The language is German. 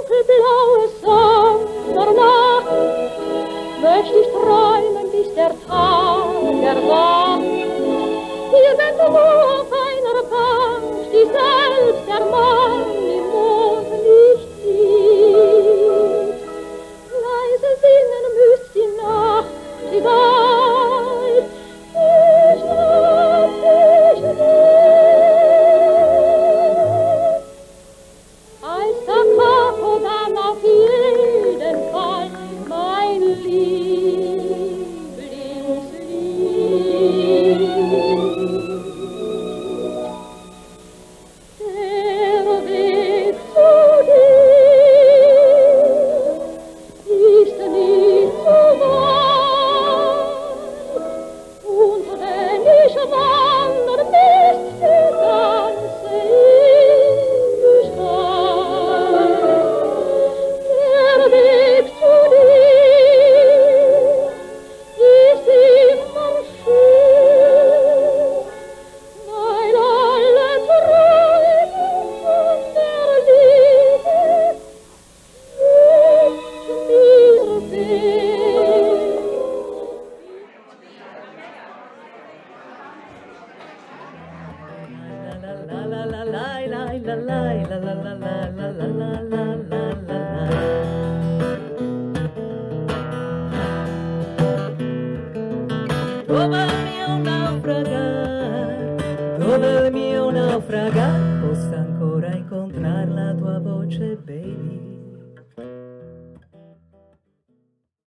dunkelblaue Sommernacht möcht ich träumen, bis der Tag erwacht. Irgendwo auf einer Bank, die selbst der Mann im Mondlicht sieht. Leise singen müsst die Nacht, die weit, ich hab dich lieb. Als der Capo dann auf jeden Fall mein Lieblingslied. Der Weg zu dir ist nicht so weit, und wenn ich wandern bis die ganze Ewigkeit, der Weg zu dir ist immer schön, weil alle Träume von der Liebe mit mir gehen. Come il mio naufragar, posso ancora incontrare la tua voce, baby.